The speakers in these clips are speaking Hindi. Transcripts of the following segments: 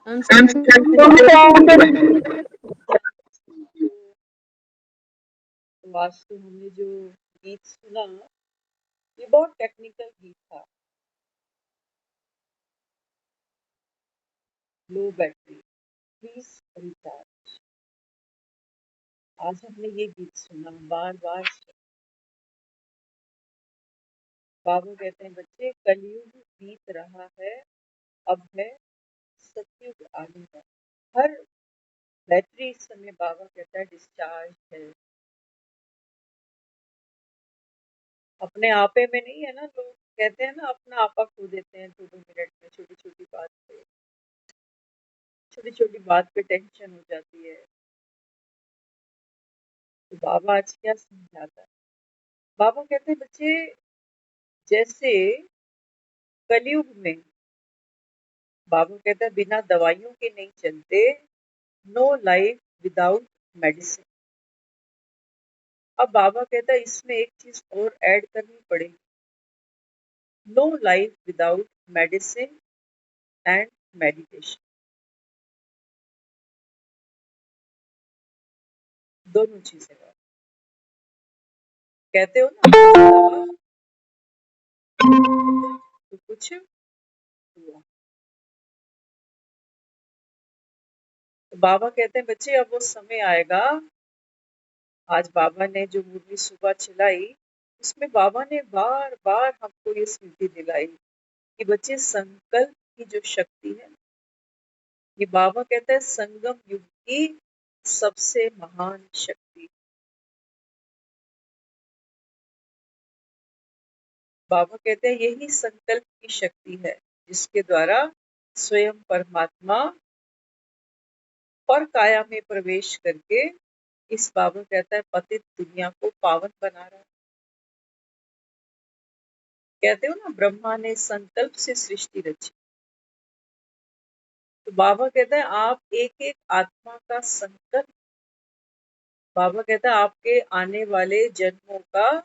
I'm I'm starting from starting the from the तो आज तो हमने जो गीत सुना ये बहुत टेक्निकल गीत था। लो बैटरी प्लीज रिचार्ज। आज हमने ये गीत सुना बार बार। बाबू कहते हैं बच्चे कलयुग बीत रहा है, अब है सतयुग आने का। हर बैटरी इस समय बाबा कहता है डिस्चार्ज है। अपने आपे में नहीं है ना, लोग कहते हैं ना अपना आपा खो देते हैं 2-2 मिनट में, छोटी छोटी बात पे, छोटी छोटी बात पे टेंशन हो जाती है। तो बाबा आज क्या समझाता है? बाबा कहते हैं बच्चे जैसे कलयुग में, बाबा कहता है बिना दवाइयों के नहीं चलते, नो लाइफ विदाउट मेडिसिन। अब बाबा कहता है इसमें एक चीज और ऐड करनी पड़ेगी, no life without medicine and meditation. दोनों चीजें कहते हो ना, दवा तो कुछ हुआ। तो बाबा कहते हैं बच्चे अब वो समय आएगा। आज बाबा ने जो मुरली सुबह चलाई उसमें बाबा ने बार बार हमको ये स्मृति दिलाई कि बच्चे संकल्प की जो शक्ति है, ये बाबा कहता है संगम युग की सबसे महान शक्ति। बाबा कहते हैं यही संकल्प की शक्ति है जिसके द्वारा स्वयं परमात्मा और काया में प्रवेश करके इस बाबा कहता है पतित दुनिया को पावन बना रहा है। कहते हो ना ब्रह्मा ने संकल्प से सृष्टि रची, तो बाबा कहता है आप एक एक आत्मा का संकल्प, बाबा कहता है आपके आने वाले जन्मों का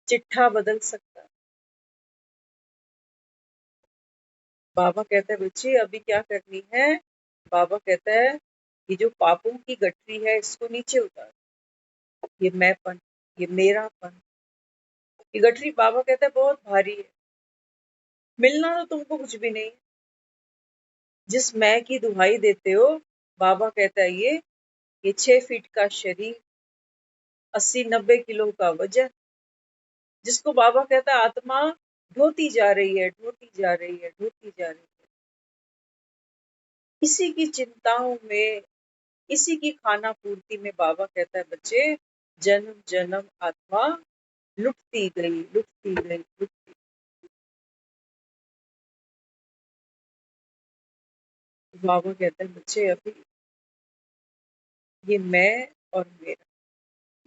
चिट्ठा बदल सकता है। बाबा कहता है बच्चे अभी क्या करनी है, बाबा कहता है ये जो पापों की गठरी है इसको नीचे उतार, ये मैंपन, ये मेरापन, ये गठरी बाबा कहता है बहुत भारी है, मिलना तो तुमको कुछ भी नहीं। जिस मैं की दुहाई देते हो, बाबा कहता है ये 6 फीट का शरीर, 80-90 किलो का वजन, जिसको बाबा कहता है आत्मा ढोती जा रही है, ढोती जा रही है, ढोती जा रही है। इसी की चिंताओं में, इसी की खाना पूर्ति में बाबा कहता है बच्चे जन्म जन्म आत्मा लुटती गई, लुटती गई, लुटती। बाबा कहता है बच्चे अभी ये मैं और मेरा,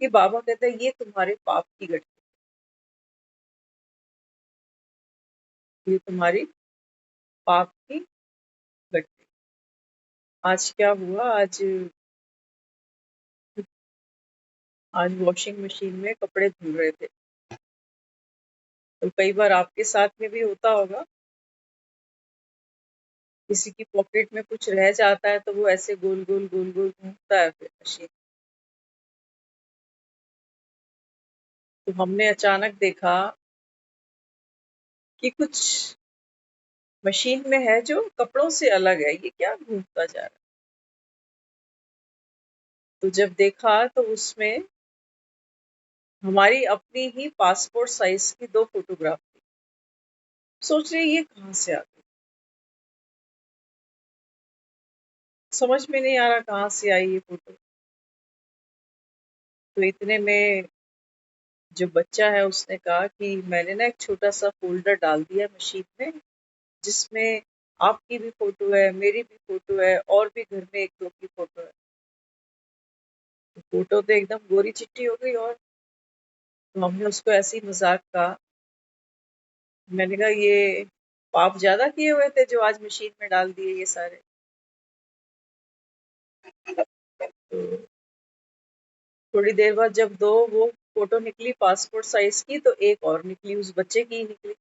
ये बाबा कहता है ये तुम्हारे पाप की गठरी, ये तुम्हारी पाप की गठरी। आज क्या हुआ, आज वॉशिंग मशीन में कपड़े धुल रहे थे, तो कई बार आपके साथ में भी होता होगा, किसी की पॉकेट में कुछ रह जाता है तो वो ऐसे गोल गोल गोल गोल घूमता है फिर मशीन। तो हमने अचानक देखा कि कुछ मशीन में है जो कपड़ों से अलग है, ये क्या घूमता जा रहा है। तो जब देखा तो उसमें हमारी अपनी ही पासपोर्ट साइज की 2 फोटोग्राफ थी। सोच रही ये कहाँ से आ गई, समझ में नहीं आ रहा कहाँ से आई ये फोटो। तो इतने में जो बच्चा है उसने कहा कि मैंने ना एक छोटा सा फोल्डर डाल दिया मशीन में, जिसमें आपकी भी फोटो है, मेरी भी फोटो है, और भी घर में 1-2 की फोटो है। तो फोटो तो एकदम गोरी चिट्टी हो गई। और तो हमने उसको ऐसे ही मजाक कहा, मैंने कहा ये पाप ज्यादा किए हुए थे जो आज मशीन में डाल दिए ये सारे। तो थोड़ी देर बाद जब 2 वो फोटो निकली पासपोर्ट साइज की, तो एक और निकली, उस बच्चे की ही निकली।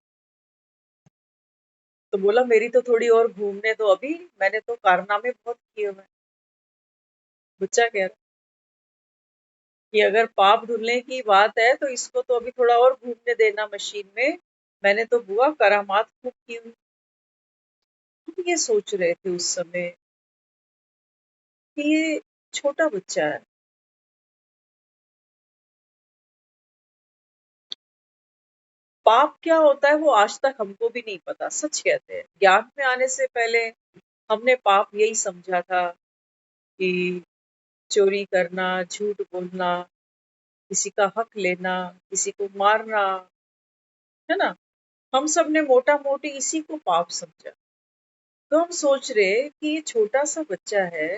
तो बोला मेरी तो थोड़ी और घूमने दो, अभी मैंने तो कारनामे बहुत किए हुए हैं। बच्चा कह रहा कि अगर पाप धुलने की बात है तो इसको तो अभी थोड़ा और घूमने देना मशीन में, मैंने तो बुआ करामात खूब की हुई। हम ये सोच रहे थे उस समय कि ये छोटा बच्चा है, पाप क्या होता है वो आज तक हमको भी नहीं पता। सच कहते हैं, ज्ञान में आने से पहले हमने पाप यही समझा था कि चोरी करना, झूठ बोलना, किसी का हक लेना, किसी को मारना, है ना? हम सब ने मोटा मोटी इसी को पाप समझा। तो हम सोच रहे कि ये छोटा सा बच्चा है,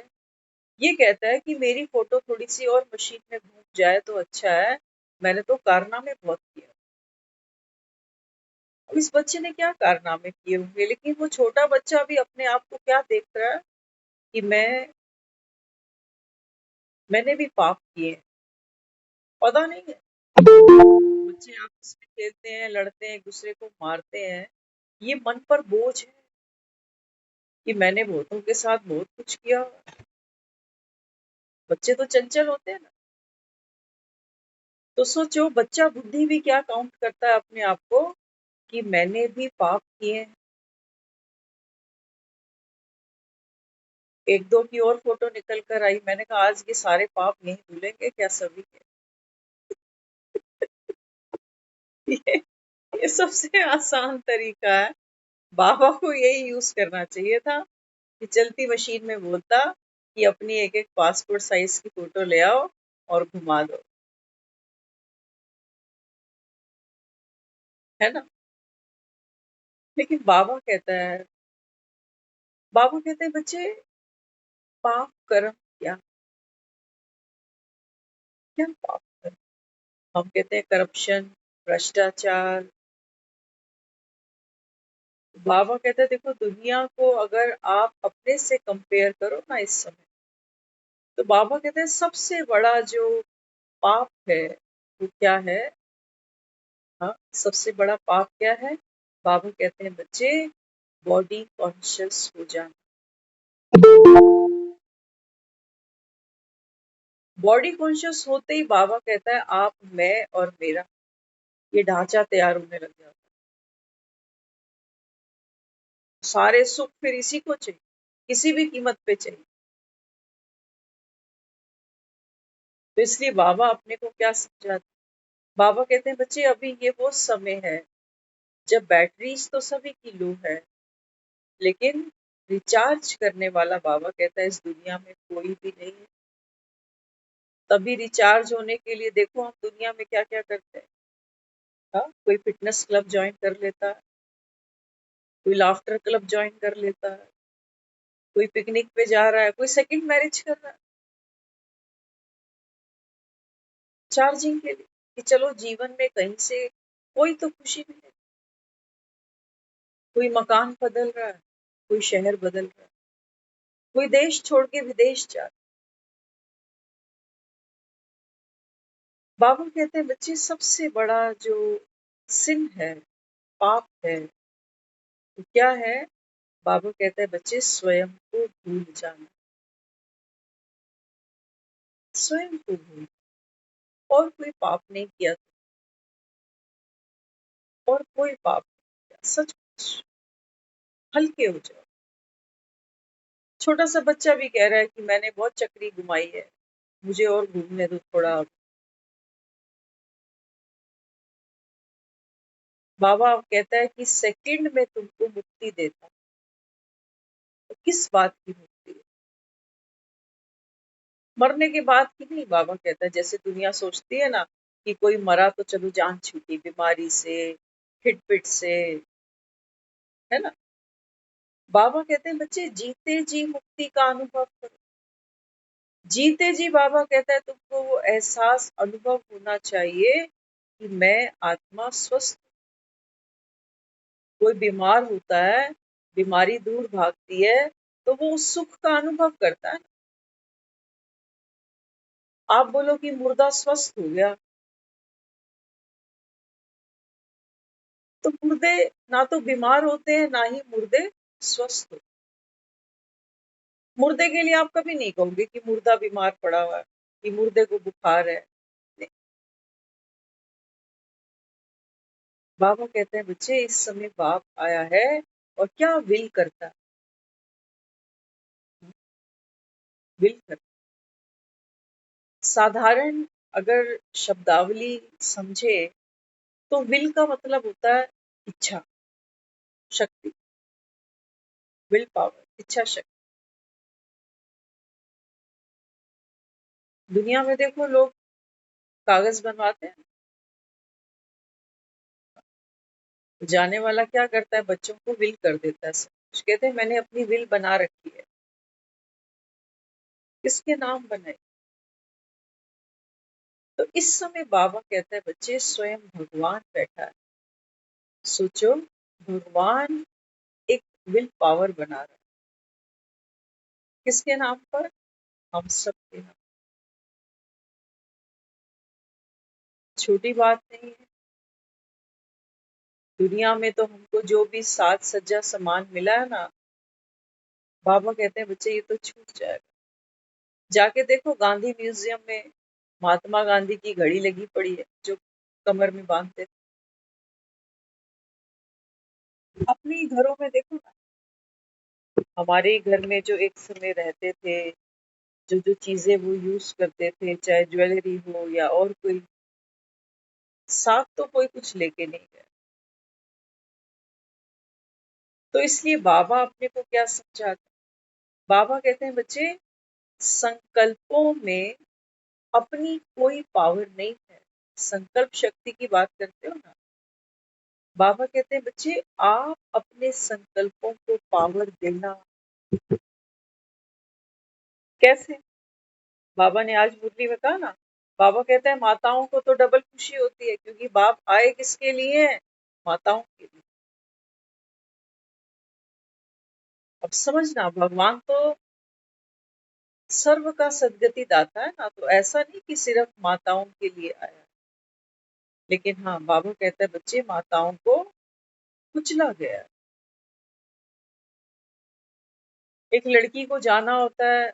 ये कहता है कि मेरी फोटो थोड़ी सी और मशीन में घूम जाए तो अच्छा है, मैंने तो कारनामे बहुत किया। अब इस बच्चे ने क्या कारनामे किए होंगे, लेकिन वो छोटा बच्चा भी अपने आप को क्या देख रहा है कि मैंने भी पाप किए हैं। पता नहीं है, बच्चे आपस में खेलते हैं, लड़ते हैं, एक दूसरे को मारते हैं, ये मन पर बोझ है कि मैंने बहुतों के साथ बहुत कुछ किया। बच्चे तो चंचल होते हैं ना। तो सोचो बच्चा बुद्धि भी क्या काउंट करता है अपने आप को कि मैंने भी पाप किए हैं। एक दो की और फोटो निकल कर आई, मैंने कहा आज ये सारे पाप नहीं धुलेंगे क्या सभी के? ये, ये सबसे आसान तरीका है। बाबा को यही यूज करना चाहिए था कि चलती मशीन में बोलता कि अपनी एक एक पासपोर्ट साइज की फोटो ले आओ और घुमा दो, है ना? लेकिन बाबा कहते हैं बच्चे, पाप कर्म क्या क्या पाप कर्म? हम कहते हैं करप्शन, भ्रष्टाचार। बाबा कहते हैं देखो दुनिया को अगर आप अपने से कंपेयर करो ना इस समय, तो बाबा कहते हैं सबसे बड़ा जो पाप है वो क्या है? हाँ, सबसे बड़ा पाप क्या है? बाबा कहते हैं बच्चे, बॉडी कॉन्शियस हो जाना। बॉडी कॉन्शियस होते ही बाबा कहता है आप, मैं और मेरा, ये ढांचा तैयार होने लग जाता है। सारे सुख फिर इसी को चाहिए, किसी भी कीमत पे चाहिए। तो इसलिए बाबा अपने को क्या समझाते? बाबा कहते हैं बच्चे अभी ये वो समय है जब बैटरीज तो सभी की लो है, लेकिन रिचार्ज करने वाला बाबा कहता है इस दुनिया में कोई भी नहीं है। तभी रिचार्ज होने के लिए देखो हम दुनिया में क्या क्या करते हैं। हाँ, कोई फिटनेस क्लब ज्वाइन कर लेता है, कोई लाफ्टर क्लब ज्वाइन कर लेता है, कोई पिकनिक पे जा रहा है, कोई सेकंड मैरिज कर रहा है चार्जिंग के लिए, कि चलो जीवन में कहीं से कोई तो खुशी मिले। कोई मकान बदल रहा है, कोई शहर बदल रहा है, कोई देश छोड़ के विदेश जा रहा है। बाबा कहते हैं बच्चे सबसे बड़ा जो सिन है, पाप है, वो क्या है? बाबा कहते हैं बच्चे स्वयं को भूल जाना। स्वयं को भूल, और कोई पाप नहीं किया, और कोई पाप नहीं किया, सच हल्के हो जाओ। छोटा सा बच्चा भी कह रहा है कि मैंने बहुत चक्री घुमाई है, मुझे और घूमने दो थोड़ा। बाबा अब कहता है कि सेकंड में तुमको मुक्ति देता हूं। तो किस बात की मुक्ति है? मरने के बाद की नहीं। बाबा कहता है जैसे दुनिया सोचती है ना कि कोई मरा तो चलो जान छूटी, बीमारी से, हिटपिट से, है ना? बाबा कहते हैं बच्चे जीते जी मुक्ति का अनुभव करो। जीते जी बाबा कहता है तुमको वो एहसास अनुभव होना चाहिए कि मैं आत्मा स्वस्थ। कोई बीमार होता है, बीमारी दूर भागती है, तो वो उस सुख का अनुभव करता है। आप बोलो कि मुर्दा स्वस्थ हो गया, तो मुर्दे ना तो बीमार होते हैं, ना ही मुर्दे स्वस्थ होते। मुर्दे के लिए आप कभी नहीं कहोगे कि मुर्दा बीमार पड़ा हुआ है, कि मुर्दे को बुखार है। नहीं। बाबा कहते हैं बच्चे इस समय बाप आया है और क्या विल करता है, विल करता। साधारण अगर शब्दावली समझे तो विल का मतलब होता है इच्छा शक्ति, विल पावर, इच्छा शक्ति। दुनिया में देखो लोग कागज बनवाते हैं, जाने वाला क्या करता है, बच्चों को विल कर देता है सब कुछ। कहते हैं मैंने अपनी विल बना रखी है, किसके नाम बनाई। तो इस समय बाबा कहता है बच्चे स्वयं भगवान बैठा है। सोचो, भगवान एक विल पावर बना रहा है, किसके नाम पर, हम सब के नाम। छोटी बात नहीं है। दुनिया में तो हमको जो भी साज सज्जा सामान मिला है ना, बाबा कहते हैं बच्चे ये तो छूट जाएगा। जाके देखो गांधी म्यूजियम में महात्मा गांधी की घड़ी लगी पड़ी है जो कमर में बांधते थे। अपने घरों में देखो ना, हमारे घर में जो एक समय रहते थे, जो जो चीजें वो यूज करते थे, चाहे ज्वेलरी हो या और कोई, साथ तो कोई कुछ लेके नहीं गया। तो इसलिए बाबा अपने को क्या समझाते, बाबा कहते हैं बच्चे संकल्पों में अपनी कोई पावर नहीं है। संकल्प शक्ति की बात करते हो ना, बाबा कहते हैं बच्चे आप अपने संकल्पों को पावर देना। कैसे, बाबा ने आज मुरली में कहा ना, बाबा कहते हैं माताओं को तो डबल खुशी होती है क्योंकि बाप आए किसके लिए हैं, माताओं के लिए। अब समझना, भगवान तो सर्व का सदगति दाता है ना, तो ऐसा नहीं कि सिर्फ माताओं के लिए आया। लेकिन हाँ, बाबा कहते हैं बच्चे माताओं को कुचला गया। एक लड़की को जाना होता है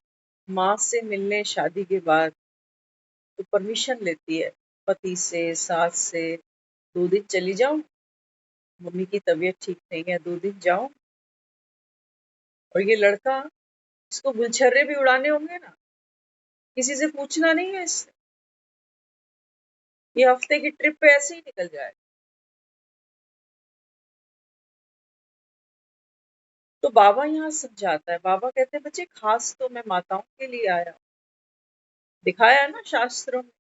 माँ से मिलने शादी के बाद, तो परमिशन लेती है पति से, सास से, 2 दिन चली जाऊं, मम्मी की तबीयत ठीक नहीं है, 2 दिन जाऊं। और ये लड़का, इसको गुलछर्रे भी उड़ाने होंगे ना, किसी से पूछना नहीं है इससे, ये हफ्ते की ट्रिप पे ऐसे ही निकल जाए। तो बाबा यहाँ समझाता है, बाबा कहते हैं बच्चे खास तो मैं माताओं के लिए आया हूँ। दिखाया है ना शास्त्रों में,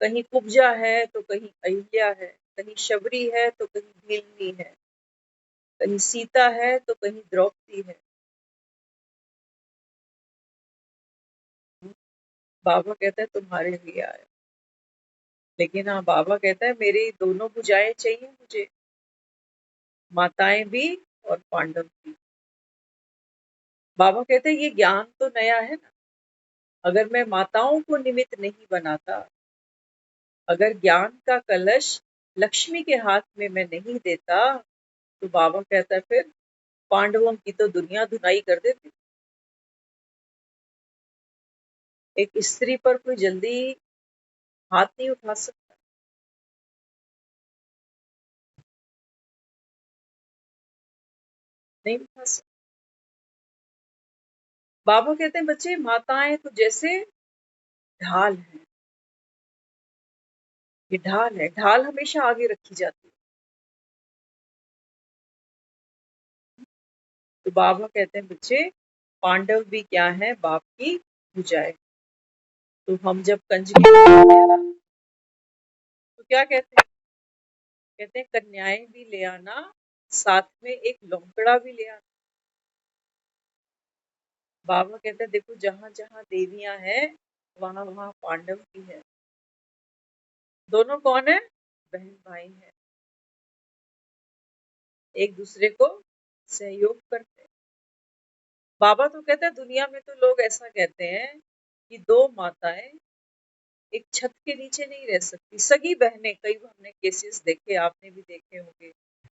कहीं कुब्जा है तो कहीं अहिल्या है, कहीं शबरी है तो कहीं भीलनी है, कहीं सीता है तो कहीं द्रौपदी है। बाबा कहता है तुम्हारे लिए आया। लेकिन हाँ, बाबा कहता है मेरी दोनों भुजाएं चाहिए मुझे, माताएं भी और पांडव भी। बाबा कहते हैं ये ज्ञान तो नया है ना, अगर मैं माताओं को निमित्त नहीं बनाता, अगर ज्ञान का कलश लक्ष्मी के हाथ में मैं नहीं देता, तो बाबा कहता है फिर पांडवों की तो दुनिया धुनाई कर देती। एक स्त्री पर कोई जल्दी हाथ नहीं उठा सकता, नहीं उठा सकता। बाबा कहते हैं बच्चे माताएं तो जैसे ढाल है, ये ढाल है, ढाल हमेशा आगे रखी जाती है। तो बाबा कहते हैं बच्चे पांडव भी क्या है, बाप की भुजाएं। तो हम जब कंजकी बनाते हैं ना, तो क्या कहते हैं, कहते हैं कन्याएं भी ले आना, साथ में एक लौंगड़ा भी ले आना। बाबा कहते हैं देखो जहां जहां देवियां हैं, वहां वहां पांडव भी है। दोनों कौन है, बहन भाई है, एक दूसरे को सहयोग करते हैं। बाबा तो कहते हैं दुनिया में तो लोग ऐसा कहते हैं कि दो माताएं एक छत के नीचे नहीं रह सकती, सगी बहनें, कई हमने केसेस देखे, आपने भी देखे होंगे,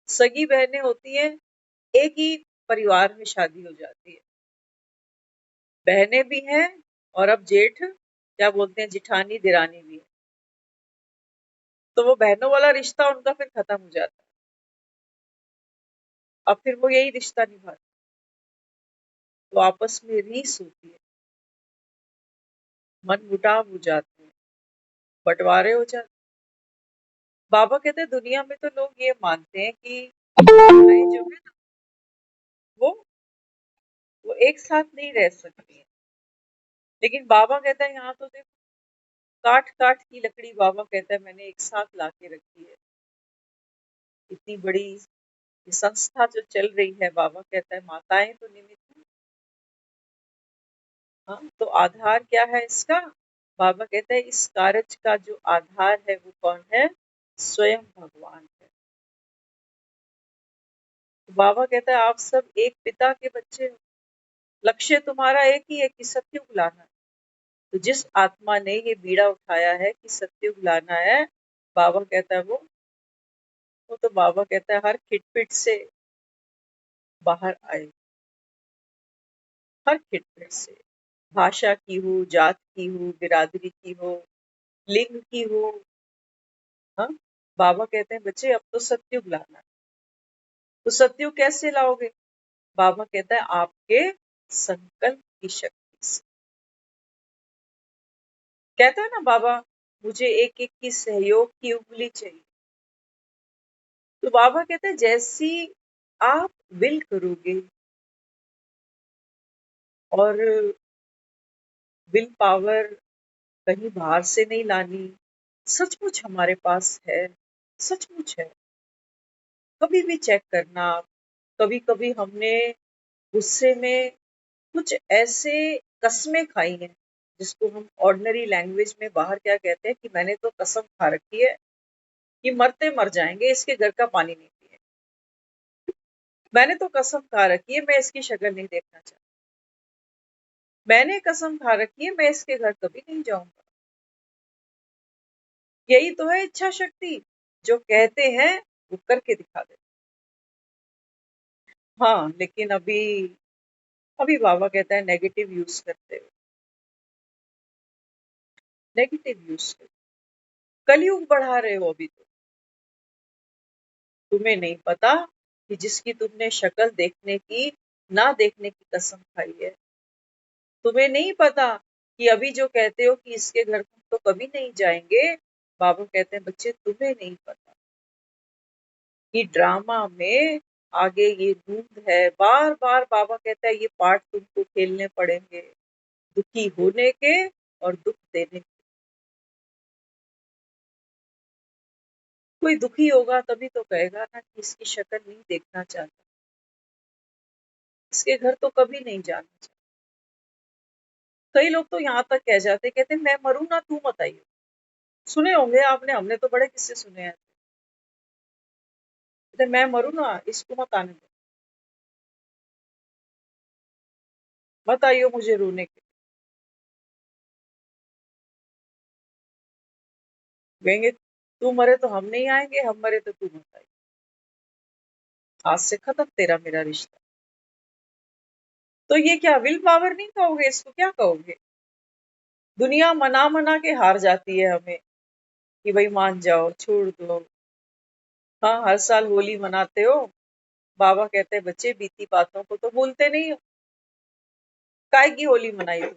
सगी बहनें होती हैं, एक ही परिवार में शादी हो जाती है, बहनें भी हैं और अब जेठ क्या बोलते हैं जिठानी दिरानी भी है, तो वो बहनों वाला रिश्ता उनका फिर खत्म हो जाता है। अब फिर वो यही रिश्ता निभाते, तो आपस में रीस होती है, मन मुटाव हो जाते हैं, बंटवारे हो जाते। बाबा कहते हैं दुनिया में तो लोग ये मानते हैं कि महिलाएं जो है ना वो वो एक साथ नहीं रह सकती हैं, लेकिन बाबा कहता है यहाँ तो देखो काट काट की लकड़ी बाबा कहता है मैंने एक साथ ला के रखी है। इतनी बड़ी ये संस्था जो चल रही है, बाबा कहता है माताएं तो निमित्त हैं। हाँ, तो आधार क्या है इसका? बाबा कहते हैं इस कार्य का जो आधार है वो कौन है? स्वयं भगवान है। तो बाबा कहता है आप सब एक पिता के बच्चे हो, लक्ष्य तुम्हारा एक ही है कि सत्युग लाना। तो जिस आत्मा ने ये बीड़ा उठाया है कि सत्युग लाना है, बाबा कहता है वो तो बाबा कहता है हर खिटपिट से बाहर आए, हर खिटपिट से, भाषा की हो, जात की हो, बिरादरी की हो, लिंग की हो। हाँ, बाबा कहते हैं बच्चे अब तो सत्युग लाना है। तो सत्युग कैसे लाओगे? बाबा कहता है आपके संकल्प की शक्ति से। कहता है ना बाबा मुझे एक एक की सहयोग की उंगली चाहिए। तो बाबा कहते हैं जैसी आप विल करोगे और विल पावर कहीं बाहर से नहीं लानी, सचमुच हमारे पास है, सचमुच है। कभी भी चेक करना, कभी कभी हमने गुस्से में कुछ ऐसे कस्में खाई हैं जिसको हम ऑर्डिनरी लैंग्वेज में बाहर क्या कहते हैं कि मैंने तो कसम खा रखी है कि मरते मर जाएंगे इसके घर का पानी नहीं पिए, मैंने तो कसम खा रखी है मैं इसकी शक्ल नहीं देखना चाहती, मैंने कसम खा रखी है मैं इसके घर कभी नहीं जाऊंगा। यही तो है इच्छा शक्ति, जो कहते हैं वो करके दिखा देते। हाँ, लेकिन अभी अभी बाबा कहता है नेगेटिव यूज करते हो, नेगेटिव यूज करते, कलयुग बढ़ा रहे हो। अभी तो तुम्हें नहीं पता कि जिसकी तुमने शक्ल देखने की ना देखने की कसम खाई है, तुम्हें नहीं पता कि अभी जो कहते हो कि इसके घर तुम तो कभी नहीं जाएंगे, बाबा कहते हैं बच्चे तुम्हें नहीं पता कि ड्रामा में आगे ये धुंध है। बार बार बाबा कहता है ये पार्ट तुमको खेलने पड़ेंगे, दुखी होने के और दुख देने के। कोई दुखी होगा तभी तो कहेगा ना कि इसकी शक्ल नहीं देखना चाहता, इसके घर तो कभी नहीं जाना चाहता। कई लोग तो यहाँ तक कह जाते कहते मैं मरूं ना तू मत आइयो। सुने होंगे आपने, हमने तो बड़े किस्से सुने हैं। कहते मैं मरूं ना इसको मत आने दो, मत आइयो मुझे रोने के। कहेंगे तू मरे तो हम नहीं आएंगे, हम मरे तो तू मत आई, आज से खत्म तेरा मेरा रिश्ता। तो ये क्या विल पावर नहीं कहोगे, इसको क्या कहोगे? दुनिया मना मना के हार जाती है हमें कि भाई मान जाओ छोड़ दो। हाँ, हर साल होली मनाते हो, बाबा कहते हैं बच्चे बीती बातों को तो भूलते नहीं हो, काय की होली मनाई हो?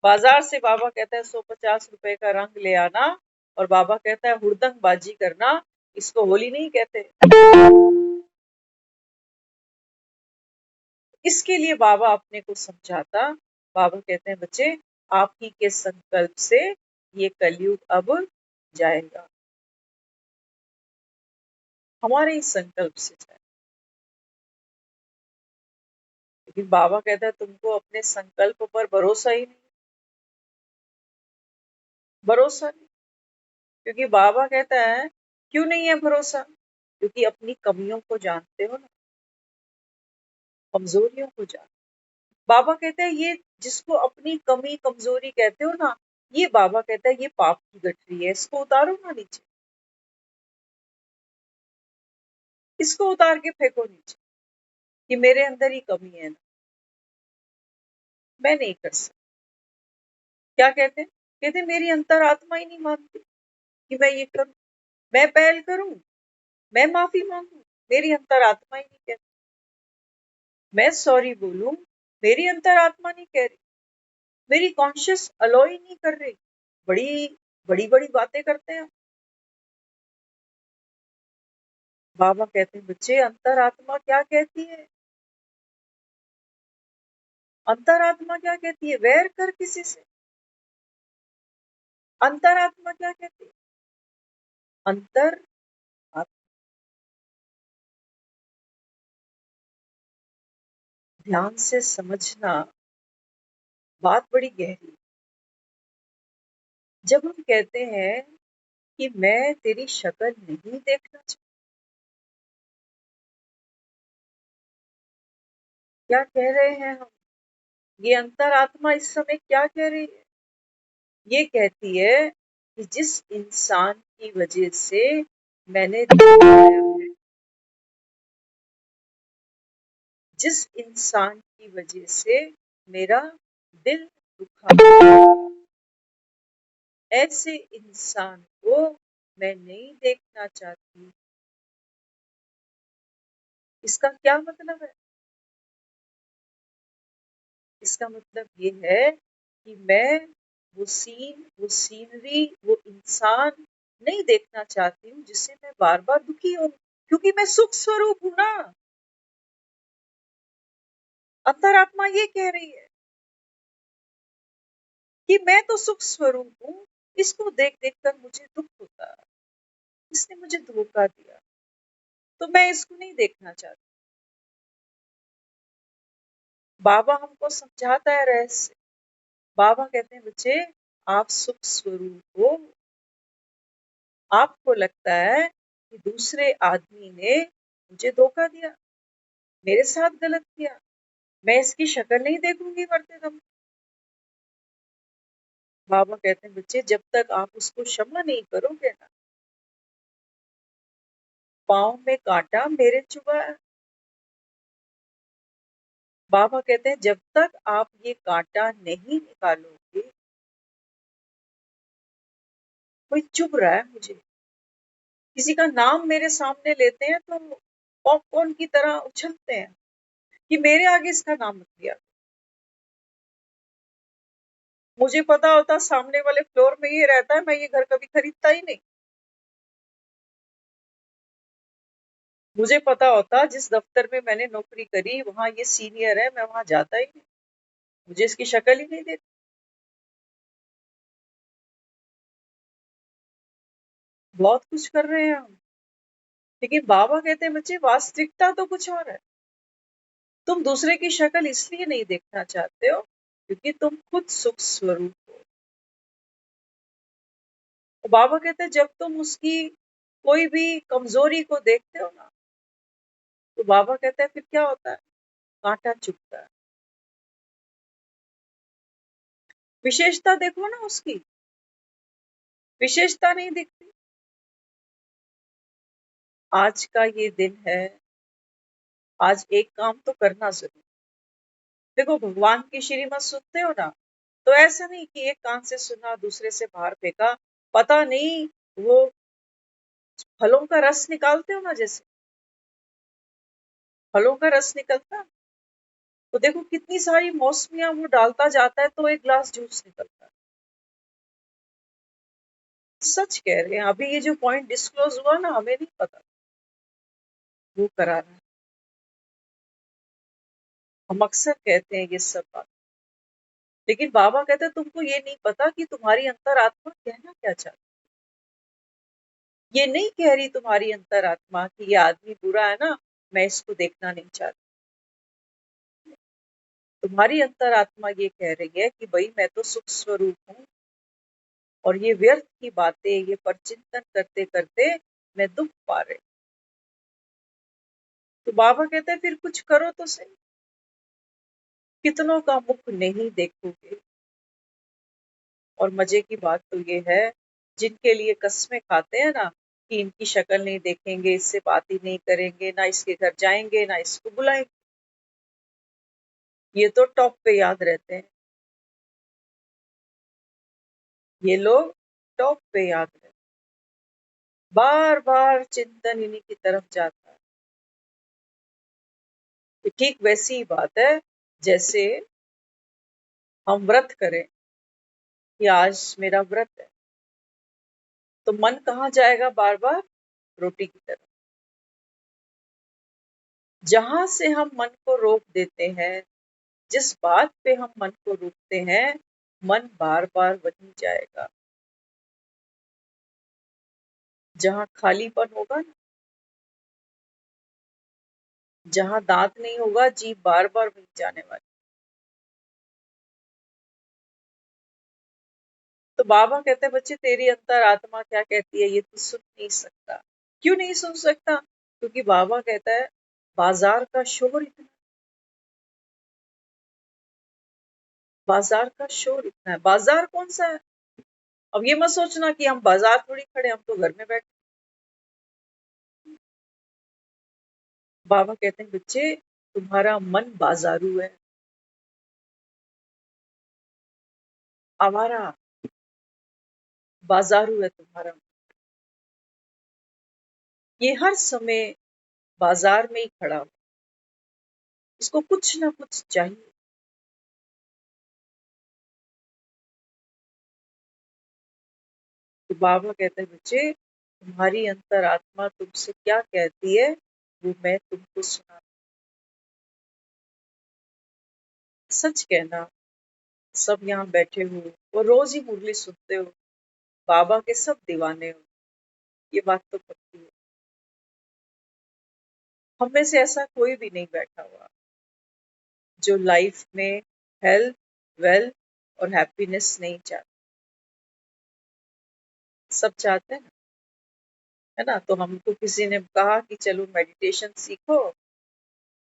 बाजार से बाबा कहता है 150 रुपए का रंग ले आना, और बाबा कहता है हुड़दंग बाजी करना, इसको होली नहीं कहते। इसके लिए बाबा अपने को समझाता, बाबा कहते हैं बच्चे आप ही के संकल्प से ये कलयुग अब जाएगा, हमारे ही संकल्प से जाएगा। लेकिन बाबा कहता है तुमको अपने संकल्प पर भरोसा ही नहीं, भरोसा नहीं। क्योंकि बाबा कहता है क्यों नहीं है भरोसा? क्योंकि अपनी कमियों को जानते हो ना, कमजोरियों को जानते। बाबा कहते हैं ये जिसको अपनी कमी कमजोरी कहते हो ना, ये बाबा कहता है ये पाप की गठरी है, इसको उतारो ना नीचे, इसको उतार के फेंको नीचे कि मेरे अंदर ही कमी है ना, मैं नहीं कर सकता। क्या कहते हैं? कहते मेरी अंतरात्मा ही नहीं मानती कि मैं ये करूं, मैं पहल करूं, मैं माफी मांगू, मेरी अंतरात्मा ही नहीं कहती, मैं सॉरी बोलूं, मेरी अंतरात्मा नहीं कह रही, मेरी कॉन्शियस अलो ही नहीं कर रही। बड़ी बड़ी बड़ी बातें करते हैं। बाबा कहते हैं बच्चे अंतरात्मा क्या कहती है? अंतरात्मा क्या कहती है? वैर कर किसी से। अंतरात्मा क्या कहती है? अंतर ध्यान से समझना, बात बड़ी गहरी। जब हम कहते हैं कि मैं तेरी शक्ल नहीं देखना चाहती, क्या कह रहे हैं हम? ये अंतरात्मा इस समय क्या कह रही है? ये कहती है कि जिस इंसान की वजह से मैंने दिखाया है, जिस इंसान की वजह से मेरा दिल दुखा, ऐसे इंसान को मैं नहीं देखना चाहती। इसका क्या मतलब है? इसका मतलब ये है कि मैं वो सीन, वो सीनरी, वो इंसान नहीं देखना चाहती हूँ जिससे मैं बार बार दुखी हूँ, क्योंकि मैं सुख स्वरूप हूं ना। अंतरात्मा ये कह रही है कि मैं तो सुख स्वरूप हूँ, इसको देख देख कर मुझे दुख होता है, इसने मुझे धोखा दिया, तो मैं इसको नहीं देखना चाहती। बाबा हमको समझाता है रहस्य। बाबा कहते हैं बच्चे आप सुख स्वरूप हो। आपको लगता है कि दूसरे आदमी ने मुझे धोखा दिया, मेरे साथ गलत किया, मैं इसकी शक्ल नहीं देखूंगी मरते दम। बाबा कहते हैं बच्चे जब तक आप उसको क्षमा नहीं करोगे ना, पाँव में कांटा मेरे चुभा है। बाबा कहते हैं जब तक आप ये कांटा नहीं निकालोगे, कोई चुभ रहा है मुझे, किसी का नाम मेरे सामने लेते हैं तो पॉपकॉर्न की तरह उछलते हैं कि मेरे आगे इसका नाम मत लिया। मुझे पता होता सामने वाले फ्लोर में ये रहता है, मैं ये घर कभी खरीदता ही नहीं। मुझे पता होता जिस दफ्तर में मैंने नौकरी करी वहां ये सीनियर है, मैं वहां जाता ही नहीं, मुझे इसकी शक्ल ही नहीं देती। बहुत कुछ कर रहे हैं हम, लेकिन बाबा कहते हैं बच्चे वास्तविकता तो कुछ और है। तुम दूसरे की शक्ल इसलिए नहीं देखना चाहते हो क्योंकि तुम खुद सुख स्वरूप हो। तो बाबा कहते हैं जब तुम उसकी कोई भी कमजोरी को देखते हो ना, तो बाबा कहते हैं फिर क्या होता है? कांटा चुभता है। विशेषता देखो ना उसकी, विशेषता नहीं दिखती। आज का ये दिन है, आज एक काम तो करना जरूर। देखो भगवान की श्रीमत सुनते हो ना, तो ऐसा नहीं कि एक कान से सुना दूसरे से बाहर फेंका। पता नहीं वो फलों का रस निकालते हो ना, जैसे फलों का रस निकलता है, तो देखो कितनी सारी मौसमियां वो डालता जाता है तो एक ग्लास जूस निकलता है। सच कह रहे हैं, अभी ये जो पॉइंट डिस्क्लोज हुआ ना, हमें नहीं पता, वो करा रहा है। हम अक्सर कहते हैं ये सब बात, लेकिन बाबा कहते हैं तुमको ये नहीं पता कि तुम्हारी अंतरात्मा कहना क्या चाहती। ये नहीं कह रही तुम्हारी अंतरात्मा कि ये आदमी बुरा है ना, मैं इसको देखना नहीं चाहती। तुम्हारी अंतरात्मा ये कह रही है कि भाई मैं तो सुख स्वरूप हूँ, और ये व्यर्थ की बातें, ये परचिंतन करते करते मैं दुख पा रही। तो बाबा कहते हैं फिर कुछ करो तो सही। कितनों का मुख नहीं देखोगे। और मजे की बात तो ये है, जिनके लिए कस्में खाते हैं ना, कि इनकी शक्ल नहीं देखेंगे, इससे बात ही नहीं करेंगे, ना इसके घर जाएंगे, ना इसको बुलाएंगे। ये तो टॉप पे याद रहते हैं, ये लोग टॉप पे याद रहते हैं। बार बार चिंतन इन्हीं की तरफ जाता है। ये ठीक वैसी ही बात है जैसे हम व्रत करें कि आज मेरा व्रत है, तो मन कहाँ जाएगा बार बार? रोटी की तरफ। जहां से हम मन को रोक देते हैं, जिस बात पे हम मन को रोकते हैं, मन बार बार वहीं जाएगा। जहां खालीपन होगा ना, जहां दांत नहीं होगा, जीभ बार बार वहीं जाने वाली। तो बाबा कहते हैं बच्चे तेरी अंतर आत्मा क्या कहती है ये तू सुन नहीं सकता। क्यों नहीं सुन सकता? क्योंकि बाबा कहता है बाजार का शोर इतना, बाजार का शोर इतना है। बाजार कौन सा है? अब ये मत सोचना कि हम बाजार थोड़ी खड़े, हम तो घर में बैठे। बाबा कहते हैं बच्चे तुम्हारा मन बाजारू है, आवारा, बाजारू है तुम्हारा। ये हर समय बाजार में ही खड़ा हो, इसको कुछ ना कुछ चाहिए। तो बाबा कहते हैं बच्चे तुम्हारी अंतरात्मा तुमसे क्या कहती है वो मैं तुमको सुना। सच कहना, सब यहाँ बैठे हो वो रोज ही मुरली सुनते हो, बाबा के सब दीवाने हो, ये बात तो पक्की है। हम में से ऐसा कोई भी नहीं बैठा हुआ जो लाइफ में हेल्थ, वेल्थ और हैप्पीनेस नहीं चाहता। सब चाहते हैं ना, है ना? तो हमको किसी ने कहा कि चलो मेडिटेशन सीखो,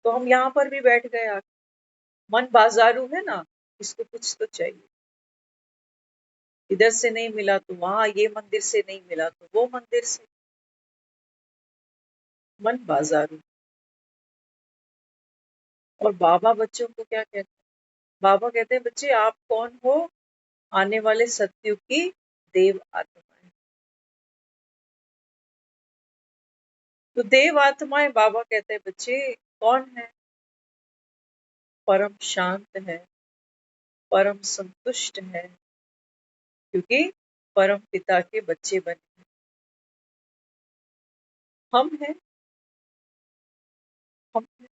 तो हम यहाँ पर भी बैठ गए आके। मन बाजारू है ना, इसको कुछ तो चाहिए। इधर से नहीं मिला तो वहां, ये मंदिर से नहीं मिला तो वो मंदिर से। मन बाजारू। और बाबा बच्चों को क्या कहते हैं? बाबा कहते हैं बच्चे आप कौन हो? आने वाले सतयुग की देव आत्माएं। तो देव आत्माएं बाबा कहते हैं बच्चे कौन है? परम शांत है, परम संतुष्ट है, क्योंकि परम पिता के बच्चे बने। हम हैं, हम हैं।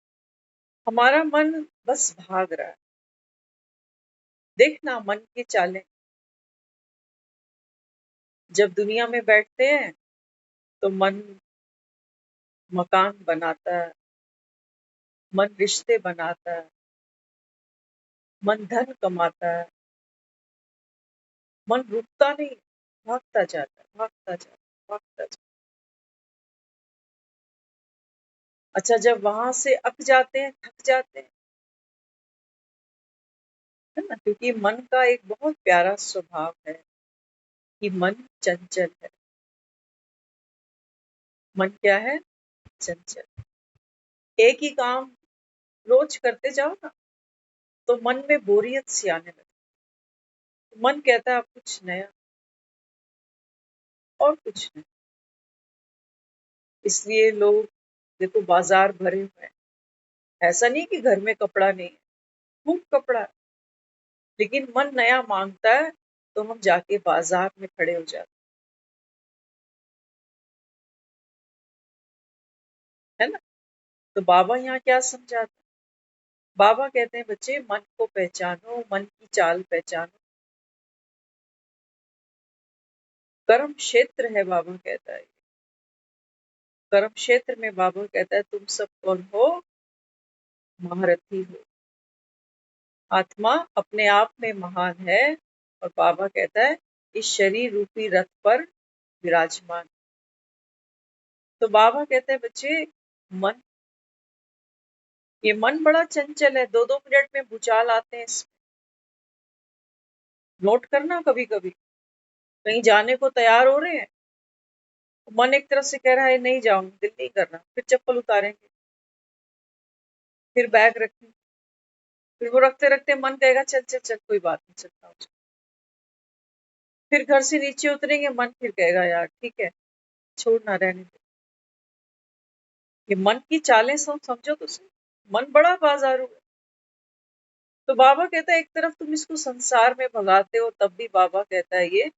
हमारा मन बस भाग रहा है। देखना मन की चालें। जब दुनिया में बैठते हैं तो मन मकान बनाता है, मन रिश्ते बनाता है, मन धन कमाता है, मन रुकता नहीं, भागता जाता है, भागता जाता है, भागता जाता है। अच्छा जब वहां से अक जाते हैं, थक जाते हैं, है ना? क्योंकि मन का एक बहुत प्यारा स्वभाव है कि मन चंचल है। मन क्या है? चंचल। एक ही काम रोज करते जाओ ना, तो मन में बोरियत सी आने लगती है। मन कहता है अब कुछ नया, और कुछ नहीं। इसलिए लोग देखो बाजार भरे हुए हैं। ऐसा नहीं कि घर में कपड़ा नहीं है, खूब कपड़ा है, लेकिन मन नया मांगता है तो हम जाके बाजार में खड़े हो जाते हैं, है ना? तो बाबा यहाँ क्या समझाते हैं? बाबा कहते हैं बच्चे मन को पहचानो, मन की चाल पहचानो। कर्म क्षेत्र है बाबा कहता है। कर्म क्षेत्र में बाबा कहता है तुम सब कौन हो? महारथी हो। आत्मा अपने आप में महान है, और बाबा कहता है इस शरीर रूपी रथ पर विराजमान। तो बाबा कहते हैं बच्चे मन, ये मन बड़ा चंचल है, दो दो मिनट में भूचाल आते हैं इसमें। नोट करना कभी कभी, कहीं जाने को तैयार हो रहे हैं, मन एक तरफ से कह रहा है नहीं जाऊंगी, दिल नहीं कर रहा, फिर चप्पल उतारेंगे, फिर बैग रखेंगे, फिर वो रखते रखते मन कहेगा चल चल चल कोई बात नहीं, चलता हूँ। फिर घर से नीचे उतरेंगे, मन फिर कहेगा यार ठीक है, छोड़ ना, रहने दे। ये मन की चालें समझो तो सही। मन बड़ा बाजारू है। तो बाबा कहता है एक तरफ तुम इसको संसार में भगाते हो, तब भी बाबा कहता है ये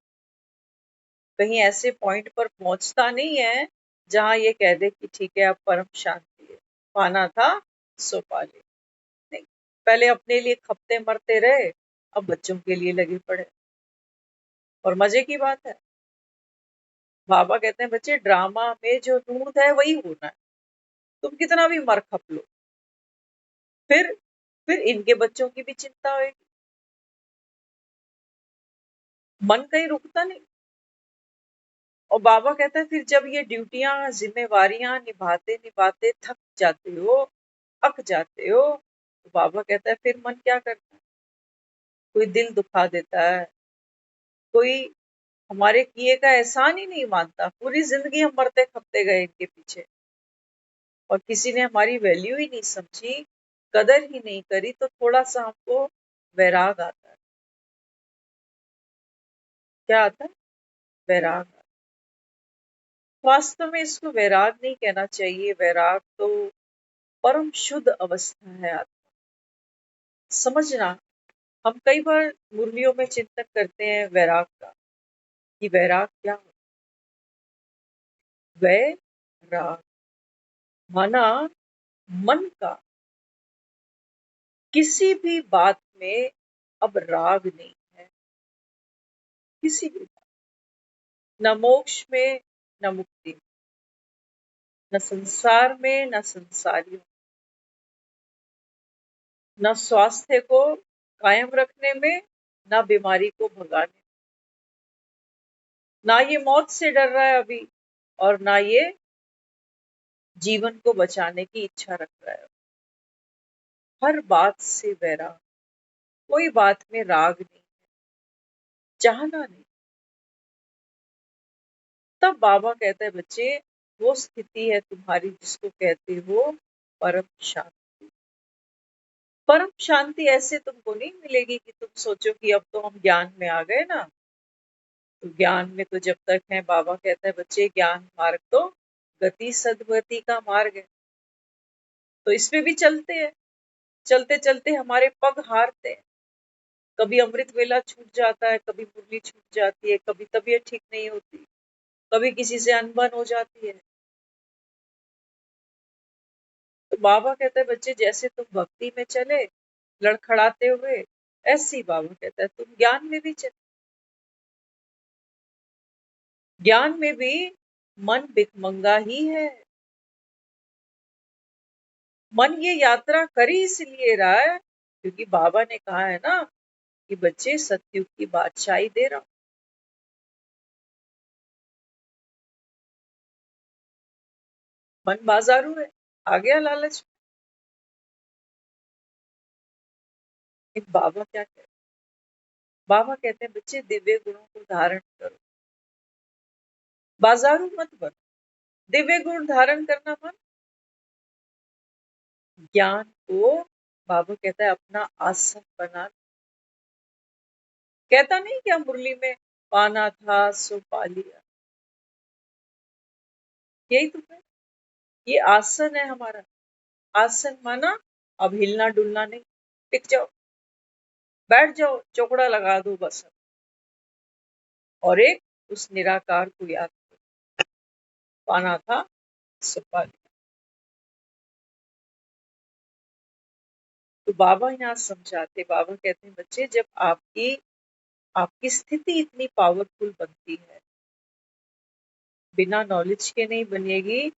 कहीं ऐसे पॉइंट पर पहुंचता नहीं है जहां ये कह दे कि ठीक है अब परम शांति है, पाना था सो पा लिया। नहीं, पहले अपने लिए खपते मरते रहे, अब बच्चों के लिए लगे पड़े। और मजे की बात है, बाबा कहते हैं बच्चे ड्रामा में जो नूत है वही होना है, तुम कितना भी मर खप लो, फिर फिर इनके बच्चों की भी चिंता होगी। मन कहीं रुकता नहीं। और बाबा कहता है फिर जब ये ड्यूटियां जिम्मेवारियां निभाते निभाते थक जाते हो, अक जाते हो, तो बाबा कहता है फिर मन क्या करता है? कोई दिल दुखा देता है, कोई हमारे किए का एहसान ही नहीं मानता, पूरी जिंदगी हम मरते खपते गए इनके पीछे, और किसी ने हमारी वैल्यू ही नहीं समझी, कदर ही नहीं करी, तो थोड़ा सा हमको वैराग आता है। क्या आता है? वैराग। वास्तव में इसको वैराग नहीं कहना चाहिए, वैराग तो परम शुद्ध अवस्था है आत्मा। समझना, हम कई बार मुरलियों में चिंतन करते हैं वैराग का, कि वैराग क्या हो। वैराग माना मन का किसी भी बात में अब राग नहीं है, किसी भी बात, न मोक्ष में, न मुक्ति में, न संसार में, न संसारियों, न स्वास्थ्य को कायम रखने में, न बीमारी को भगाने, ना ये मौत से डर रहा है अभी, और ना ये जीवन को बचाने की इच्छा रख रहा है। हर बात से वैराग, कोई बात में राग नहीं, चाहना नहीं। तब बाबा कहता है बच्चे वो स्थिति है तुम्हारी जिसको कहते हो परम शांति। परम शांति ऐसे तुमको नहीं मिलेगी कि तुम सोचो कि अब तो हम ज्ञान में आ गए ना, तो ज्ञान में तो जब तक है, बाबा कहता है बच्चे ज्ञान मार्ग तो गति सदगति का मार्ग है, तो इसमें भी चलते हैं, चलते चलते हमारे पग हारते हैं। कभी अमृत वेला छूट जाता है, कभी मुरली छूट जाती है, कभी तबीयत ठीक नहीं होती, कभी किसी से अनबन हो जाती है। तो बाबा कहते हैं बच्चे जैसे तुम भक्ति में चले लड़खड़ाते हुए, ऐसी बाबा कहता है तुम ज्ञान में भी चले। ज्ञान में भी मन भिखमंगा ही है। मन ये यात्रा कर ही इसलिए रहा है क्योंकि बाबा ने कहा है ना कि बच्चे सतयुग की बादशाही दे रहा हूं। मन बाजारू है, आ गया लालच। एक बाबा क्या कहते हैं? बाबा कहते हैं बच्चे दिव्य गुणों को धारण करो, बाजारू मत बनो। दिव्य गुण धारण करना मन, ज्ञान को बाबा कहता है अपना आसन बना। कहता नहीं क्या मुरली में, पाना था सो पा लिया, यही तो है। ये आसन है हमारा। आसन माना अब हिलना डुलना नहीं, टिक जाओ, बैठ जाओ, चौकड़ा लगा दो बस। और एक उस निराकार को याद करो, पाना था सो पा लिया। तो बाबा यहाँ समझाते, बाबा कहते हैं बच्चे जब आपकी आपकी स्थिति इतनी पावरफुल बनती है, बिना नॉलेज के नहीं बनेगी,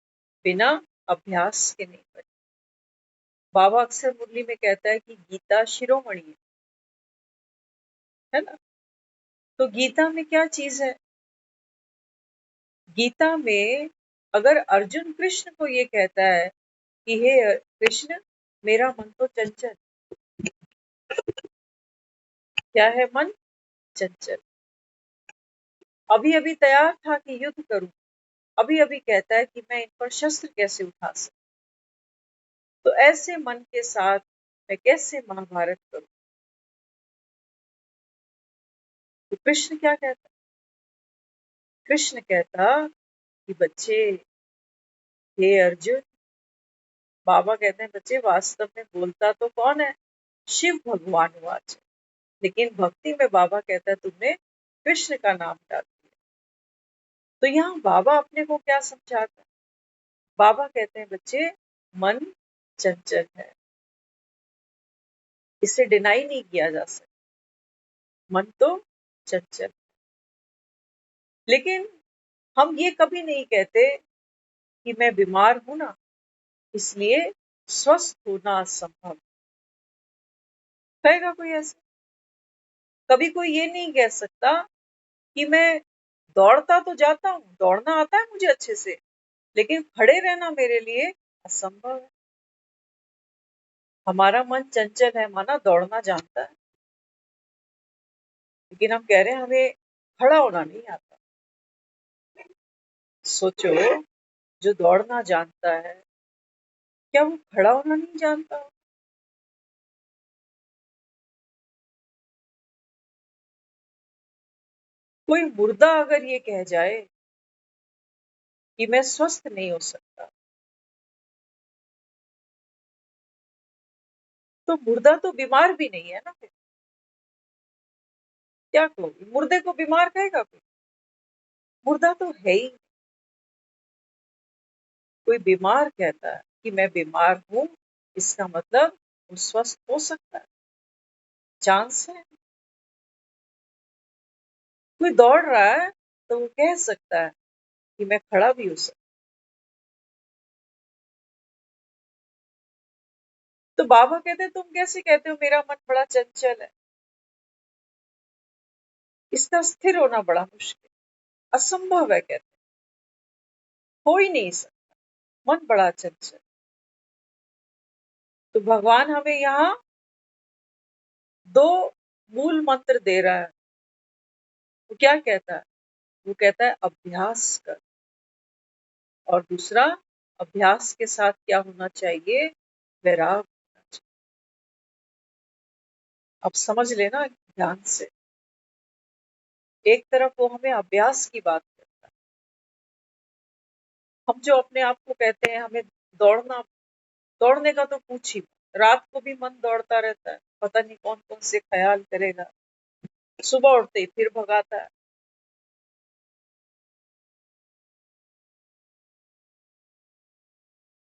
बिना अभ्यास के नहीं बनेगी। बाबा अक्सर मुरली में कहता है कि गीता शिरोमणि है ना। तो गीता में क्या चीज है? गीता में अगर अर्जुन कृष्ण को ये कहता है कि हे कृष्ण मेरा मन तो चंचल, क्या है मन? चंचल। अभी अभी तैयार था कि युद्ध करूं, अभी अभी कहता है कि मैं इन पर शस्त्र कैसे उठा सकता, तो ऐसे मन के साथ मैं कैसे महाभारत करूं। तो कृष्ण क्या कहता, कृष्ण कहता कि बच्चे, हे अर्जुन, बाबा कहते हैं बच्चे वास्तव में बोलता तो कौन है, शिव भगवान वाच है, लेकिन भक्ति में बाबा कहता है तुमने कृष्ण का नाम डाल दिया। तो यहाँ बाबा अपने को क्या समझाता है, बाबा कहते हैं बच्चे मन चंचल है, इसे डिनाई नहीं किया जा सकता, मन तो चंचल। लेकिन हम ये कभी नहीं कहते कि मैं बीमार हूं ना, इसलिए स्वस्थ होना असंभव। कहेगा कोई ऐसा? कभी कोई ये नहीं कह सकता कि मैं दौड़ता तो जाता हूँ, दौड़ना आता है मुझे अच्छे से, लेकिन खड़े रहना मेरे लिए असंभव है। हमारा मन चंचल है, माना दौड़ना जानता है, लेकिन हम कह रहे हैं हमें खड़ा होना नहीं आता। सोचो, जो दौड़ना जानता है, क्या वो खड़ा होना नहीं जानता? कोई मुर्दा अगर ये कह जाए कि मैं स्वस्थ नहीं हो सकता, तो मुर्दा तो बीमार भी नहीं है ना फिर। क्या कहोगे, मुर्दे को बीमार कहेगा कोई? मुर्दा तो है ही। कोई बीमार कहता है कि मैं बीमार हूं, इसका मतलब वो स्वस्थ हो सकता है, चांस है। कोई दौड़ रहा है तो वो कह सकता है कि मैं खड़ा भी हो सकता। तो बाबा कहते हैं तुम कैसे कहते हो मेरा मन बड़ा चंचल है, इसका स्थिर होना बड़ा मुश्किल, असंभव है, कहते हो ही नहीं सकता, मन बड़ा चंचल। तो भगवान हमें यहाँ दो मूल मंत्र दे रहा है। वो क्या कहता है, वो कहता है अभ्यास कर, और दूसरा, अभ्यास के साथ क्या होना चाहिए, वैराग होना चाहिए। अब समझ लेना ध्यान से, एक तरफ वो हमें अभ्यास की बात करता है। हम जो अपने आप को कहते हैं हमें दौड़ना, दौड़ने का तो पूछ ही मत। रात को भी मन दौड़ता रहता है, पता नहीं कौन कौन से ख्याल करेगा, सुबह उठते ही फिर भगाता है।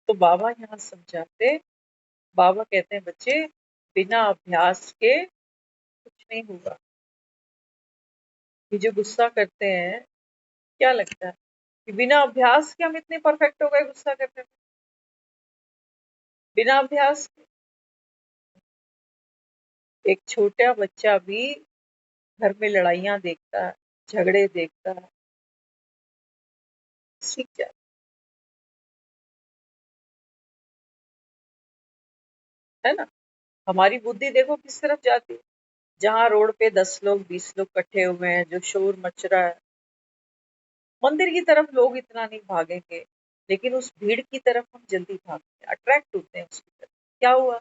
तो बाबा यहाँ समझाते, बाबा कहते हैं बच्चे बिना अभ्यास के कुछ नहीं होगा। ये जो गुस्सा करते हैं, क्या लगता है कि बिना अभ्यास के हम इतने परफेक्ट हो गए गुस्सा करने में? बिना अभ्यास के एक छोटा बच्चा भी घर में लड़ाइयाँ देखता है, झगड़े देखता है, सीख जाता है ना। हमारी बुद्धि देखो किस तरफ जाती है, जहाँ रोड पे 10 लोग 20 लोग इकट्ठे हुए हैं, जो शोर मच रहा है, मंदिर की तरफ लोग इतना नहीं भागेंगे, लेकिन उस भीड़ की तरफ हम जल्दी भागते हैं, अट्रैक्ट होते हैं उसकी तरफ। क्या हुआ,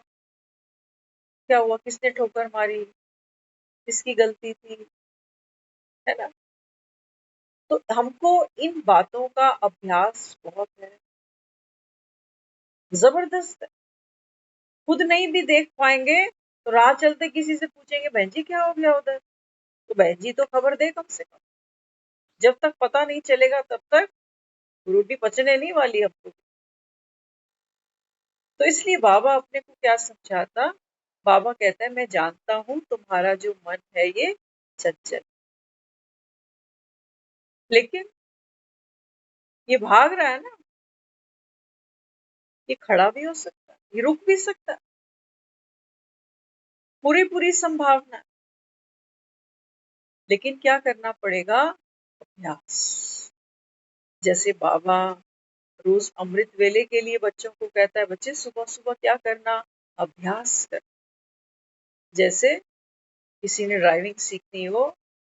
क्या हुआ, किसने ठोकर मारी, किसकी गलती थी, है ना। तो हमको इन बातों का अभ्यास बहुत है, जबरदस्त है। खुद नहीं भी देख पाएंगे तो राह चलते किसी से पूछेंगे बहन जी क्या हो गया उधर, तो बहन जी तो खबर दे कम से कम। जब तक पता नहीं चलेगा तब तक रोटी पचने नहीं वाली हमको। तो इसलिए बाबा अपने को क्या समझाता, बाबा कहता है मैं जानता हूं तुम्हारा जो मन है ये चंचल, लेकिन ये भाग रहा है ना, ये खड़ा भी हो सकता है, ये रुक भी सकता है, पूरी पूरी संभावना है। लेकिन क्या करना पड़ेगा, अभ्यास। जैसे बाबा रोज अमृत वेले के लिए बच्चों को कहता है बच्चे सुबह सुबह क्या करना, अभ्यास कर। जैसे किसी ने ड्राइविंग सीखनी हो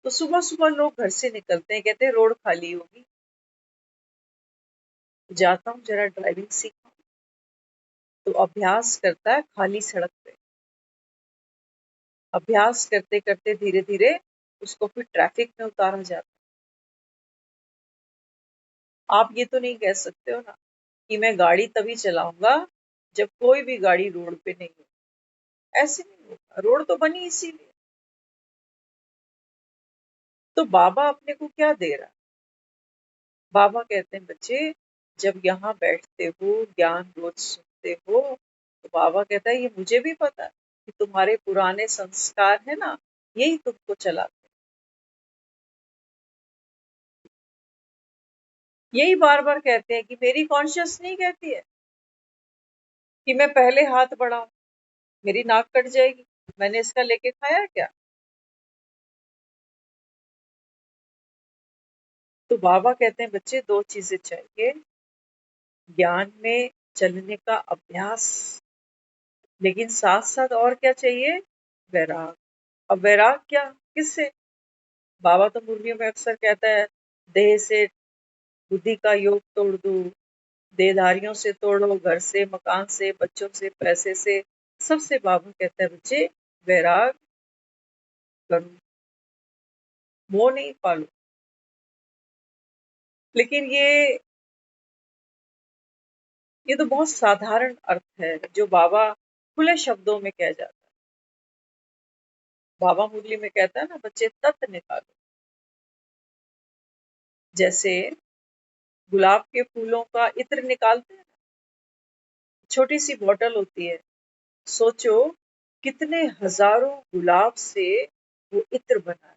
तो सुबह सुबह लोग घर से निकलते हैं, कहते हैं रोड खाली होगी, जाता हूँ जरा ड्राइविंग सीखने, तो अभ्यास करता है खाली सड़क पे। अभ्यास करते करते धीरे धीरे उसको फिर ट्रैफिक में उतारा जाता है। आप ये तो नहीं कह सकते हो ना कि मैं गाड़ी तभी चलाऊंगा जब कोई भी गाड़ी रोड पे नहीं हो। ऐसे नहीं होगा, रोड तो बनी इसीलिए। तो बाबा अपने को क्या दे रहा है? बाबा कहते हैं बच्चे, जब यहाँ बैठते हो, ज्ञान रोज सुनते हो, तो बाबा कहता है ये मुझे भी पता है कि तुम्हारे पुराने संस्कार है ना, यही तुमको चलाते हैं। यही बार बार कहते हैं कि मेरी कॉन्शियस नहीं कहती है कि मैं पहले हाथ बढ़ाऊं, मेरी नाक कट जाएगी, मैंने इसका लेके खाया क्या? तो बाबा कहते हैं बच्चे, दो चीजें चाहिए, ज्ञान में चलने का अभ्यास, लेकिन साथ साथ और क्या चाहिए? वैराग। अब वैराग क्या, किससे? बाबा तो मुरलियों में अक्सर कहता है, देह से बुद्धि का योग तोड़ दो, देहधारियों से तोड़ो, घर से, मकान से, बच्चों से, पैसे से, सबसे बाबा कहता है बच्चे वैराग करो, मोह नहीं पालो। लेकिन ये तो बहुत साधारण अर्थ है जो बाबा खुले शब्दों में कह जाता है। बाबा मुरली में कहता है ना बच्चे तत्व निकालो। जैसे गुलाब के फूलों का इत्र निकालते हैं, छोटी सी बोतल होती है, सोचो कितने हजारों गुलाब से वो इत्र बना है।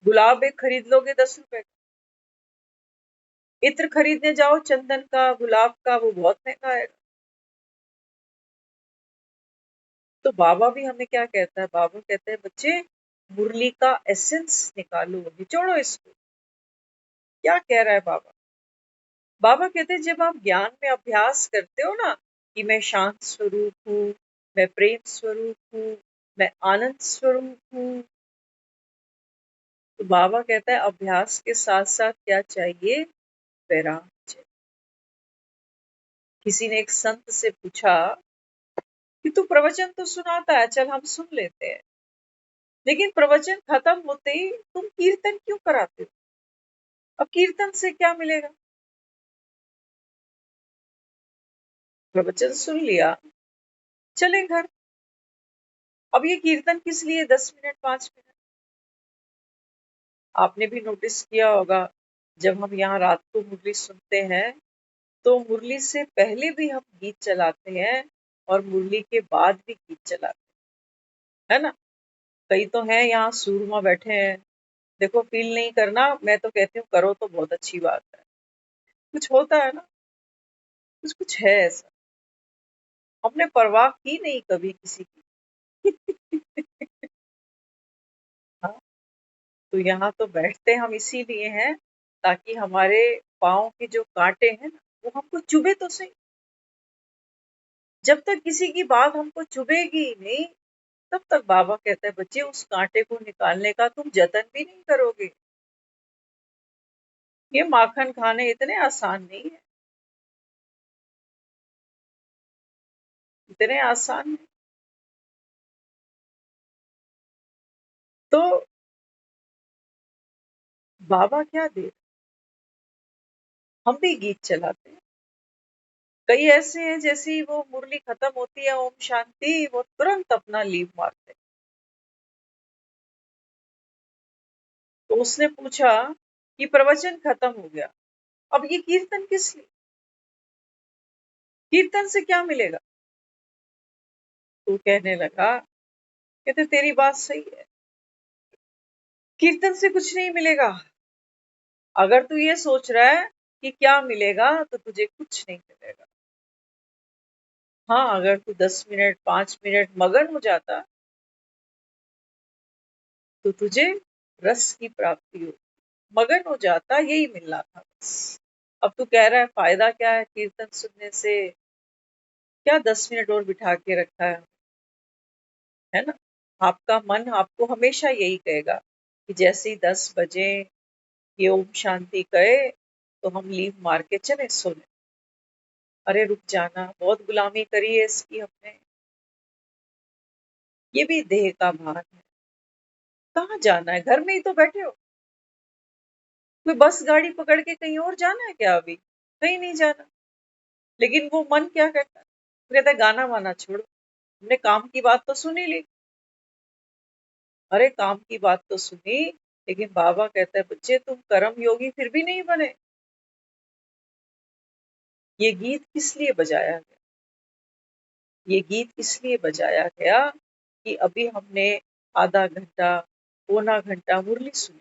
गुलाब एक खरीद लोगे 10 रुपए का, इत्र खरीदने जाओ चंदन का, गुलाब का, वो बहुत महंगा है। तो बाबा भी हमें क्या कहता है? बाबा कहते हैं बच्चे मुरली का एसेंस निकालो, निचोड़ो इसको। क्या कह रहा है बाबा? बाबा कहते हैं जब आप ज्ञान में अभ्यास करते हो ना कि मैं शांत स्वरूप हूँ, मैं प्रेम स्वरूप हूँ, मैं आनंद स्वरूप हूँ, तो बाबा कहता है अभ्यास के साथ साथ क्या चाहिए? वैराग चाहिए। किसी ने एक संत से पूछा कि तू प्रवचन तो सुनाता है, चल हम सुन लेते हैं, लेकिन प्रवचन खत्म होते ही तुम कीर्तन क्यों कराते हो? अब कीर्तन से क्या मिलेगा? प्रवचन सुन लिया, चले घर। अब ये कीर्तन किस लिए 10 मिनट 5 मिनट? आपने भी नोटिस किया होगा, जब हम यहाँ रात को मुरली सुनते हैं तो मुरली से पहले भी हम गीत चलाते हैं और मुरली के बाद भी गीत चलाते हैं, है ना? कई तो हैं यहाँ सूरमा बैठे हैं, देखो फील नहीं करना, मैं तो कहती हूँ करो तो बहुत अच्छी बात है। कुछ होता है ना, कुछ कुछ है ऐसा, हमने परवाह की नहीं कभी किसी की। हाँ, तो यहाँ तो बैठते हम इसीलिए हैं ताकि हमारे पाँव के जो कांटे हैं ना, वो हमको चुभे तो सही। जब तक किसी की बात हमको चुभेगी ही नहीं, तब तक बाबा कहता है बच्चे उस कांटे को निकालने का तुम जतन भी नहीं करोगे। ये माखन खाने इतने आसान नहीं है, इतने आसान नहीं। तो बाबा क्या दे, हम भी गीत चलाते हैं। कई ऐसे हैं जैसे ही वो मुरली खत्म होती है, ओम शांति, वो तुरंत अपना लीव मारते हैं। तो उसने पूछा कि प्रवचन खत्म हो गया, अब ये कीर्तन किस लिए? कीर्तन से क्या मिलेगा? तो कहने लगा, कहते तेरी बात सही है, कीर्तन से कुछ नहीं मिलेगा। अगर तू ये सोच रहा है कि क्या मिलेगा तो तुझे कुछ नहीं मिलेगा। हाँ, अगर तू 10 मिनट 5 मिनट मगन हो जाता तो तुझे रस की प्राप्ति हो, मगन हो जाता, यही मिलना था बस। अब तू कह रहा है फायदा क्या है कीर्तन सुनने से? क्या 10 मिनट और बिठा के रखा है ना? आपका मन आपको हमेशा यही कहेगा कि जैसे ही 10 बजे ये ओम शांति कहे तो हम लीव मार के चले सोने। अरे रुक जाना, बहुत गुलामी करी है इसकी हमने। ये भी देह का भार है। कहाँ जाना है, घर में ही तो बैठे हो। कोई बस गाड़ी पकड़ के कहीं और जाना है क्या अभी? कहीं नहीं जाना। लेकिन वो मन क्या कहता है? वो कहता है गाना वाना छोड़ो, हमने काम की बात तो सुनी ली। अरे काम की बात तो सुनी, लेकिन बाबा कहता है बच्चे तुम कर्म योगी फिर भी नहीं बने। ये गीत किस लिए बजाया गया? ये गीत इसलिए बजाया गया कि अभी हमने आधा घंटा, पौना घंटा मुरली सुनी।